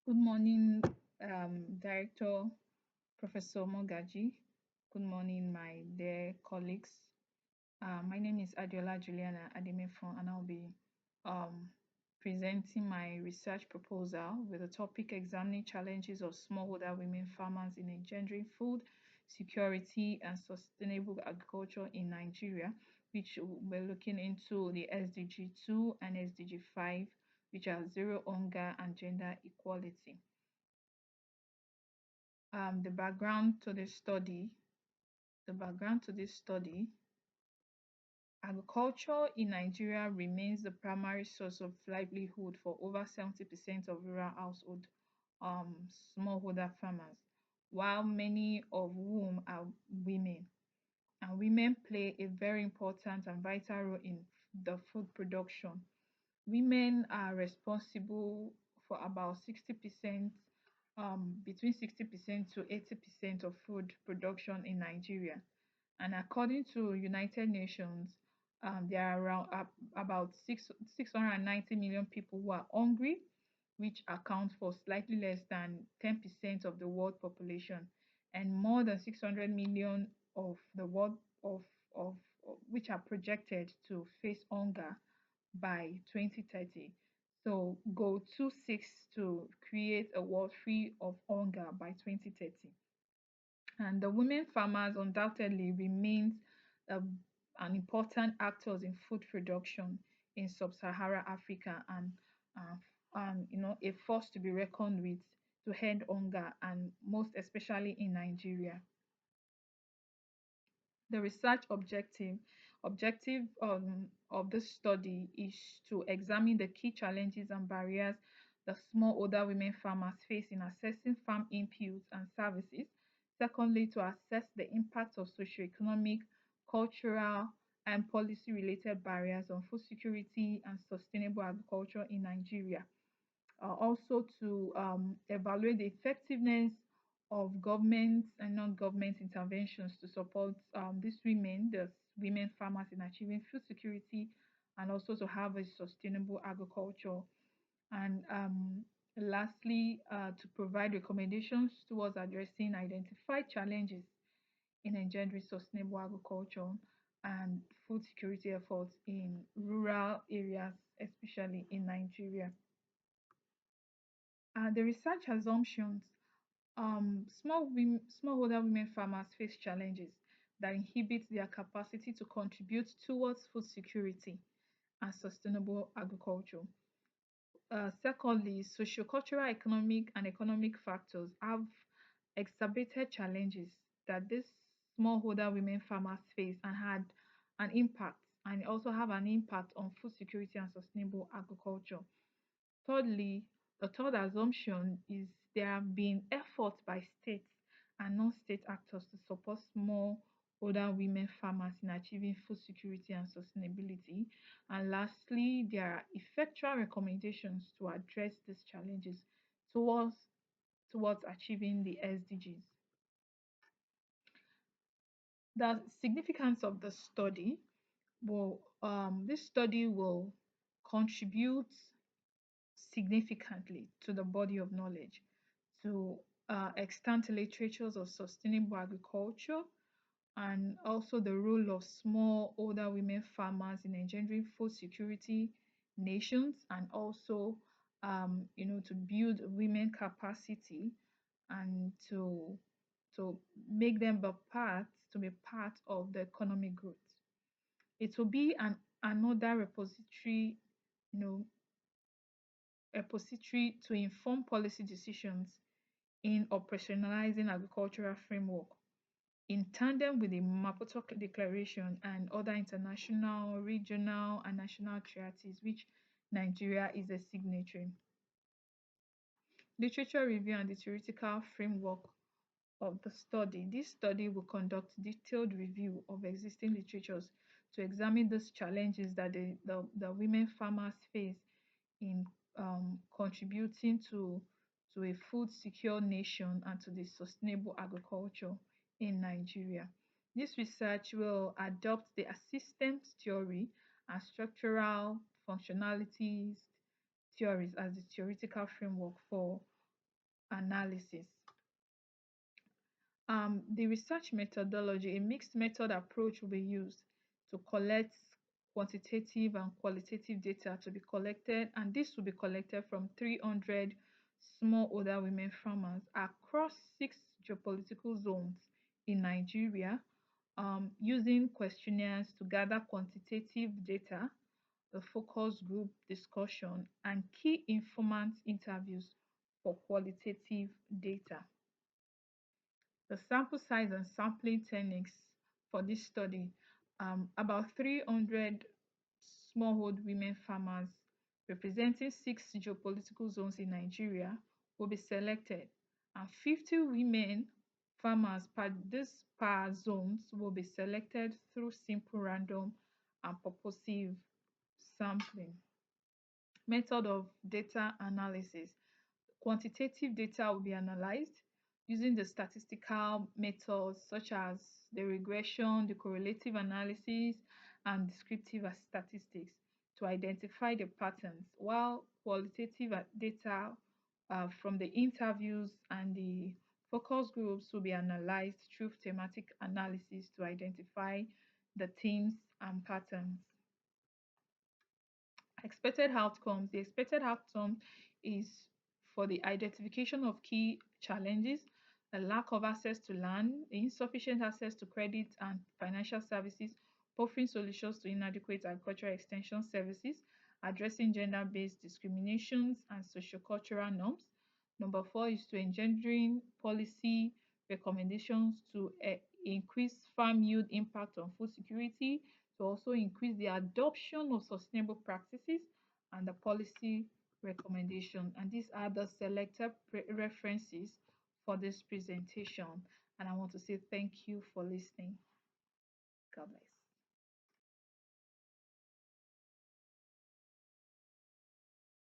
Good morning, Director Professor Mogaji. Good morning, my dear colleagues. My name is Adiola Juliana Ademefon, and I'll be um, presenting my research proposal with the topic examining challenges of smallholder women farmers in engendering food security and sustainable agriculture in Nigeria, which we're looking into the SDG 2 and SDG 5, which are zero hunger and gender equality. The background to this study, the background to this study, agriculture in Nigeria remains the primary source of livelihood for over 70% of rural household smallholder farmers, while many of whom are women. And women play a very important and vital role in the food production. Women are responsible for about 60%, between 60% to 80% of food production in Nigeria. And according to United Nations, there are around about 690 million people who are hungry, which accounts for slightly less than 10% of the world population, and more than 600 million of the world of which are projected to face hunger by 2030. So goal 26 to create a world free of hunger by 2030. And the women farmers undoubtedly remains a, an important actors in food production in sub-Saharan Africa, uh, and a force to be reckoned with to end hunger, and most especially in Nigeria. The research objective of this study is to examine the key challenges and barriers the smallholder women farmers face in accessing farm inputs and services. Secondly, to assess the impact of socioeconomic, cultural, and policy-related barriers on food security and sustainable agriculture in Nigeria. Also to evaluate the effectiveness of government and non-government interventions to support these women, the women farmers, in achieving food security, and also to have a sustainable agriculture. And lastly, to provide recommendations towards addressing identified challenges in engendering sustainable agriculture and food security efforts in rural areas, especially in Nigeria. The research assumptions, smallholder women farmers face challenges that inhibit their capacity to contribute towards food security and sustainable agriculture. Secondly, sociocultural, economic, and economic factors have exacerbated challenges that these smallholder women farmers face and had an impact, and also have an impact on food security and sustainable agriculture. Thirdly, the third assumption is there have been efforts by states and non-state actors to support small older women farmers in achieving food security and sustainability. And lastly, there are effectual recommendations to address these challenges towards towards achieving the SDGs. The significance of the study will this study will contribute significantly to the body of knowledge, to extant literatures of sustainable agriculture, and also the role of small older women farmers in engendering food security nations, and also to build women capacity, and to make them be part of the economic growth. It will be another you know repository to inform policy decisions in operationalizing agricultural framework in tandem with the Maputo Declaration and other international, regional, and national treaties which Nigeria is a signatory. Literature review and the theoretical framework of the study. This study will conduct detailed review of existing literatures to examine those challenges that the women farmers face in contributing to a food secure nation and to the sustainable agriculture in Nigeria. This research will adopt the assistance theory and structural functionalities theories as the theoretical framework for analysis. The research methodology, a mixed method approach will be used to collect quantitative and qualitative data to be collected, and this will be collected from 300 smallholder women farmers across 6 geopolitical zones in Nigeria, using questionnaires to gather quantitative data, the focus group discussion, and key informant interviews for qualitative data. The sample size and sampling techniques for this study, about 300 smallhold women farmers representing 6 geopolitical zones in Nigeria will be selected, and 50 women farmers per zones will be selected through simple random and purposive sampling. Method of data analysis. Quantitative data will be analyzed using the statistical methods such as the regression, the correlative analysis, and descriptive statistics to identify the patterns, while qualitative data from the interviews and the focus groups will be analyzed through thematic analysis to identify the themes and patterns. Expected outcomes. The expected outcome is for the identification of key challenges, the lack of access to land, insufficient access to credit and financial services, offering solutions to inadequate agricultural extension services, addressing gender-based discriminations and sociocultural norms. Number 4 is to engendering policy recommendations to increase farm yield impact on food security, to also increase the adoption of sustainable practices and the policy recommendation. And these are the selected references for this presentation. And I want to say thank you for listening. God bless.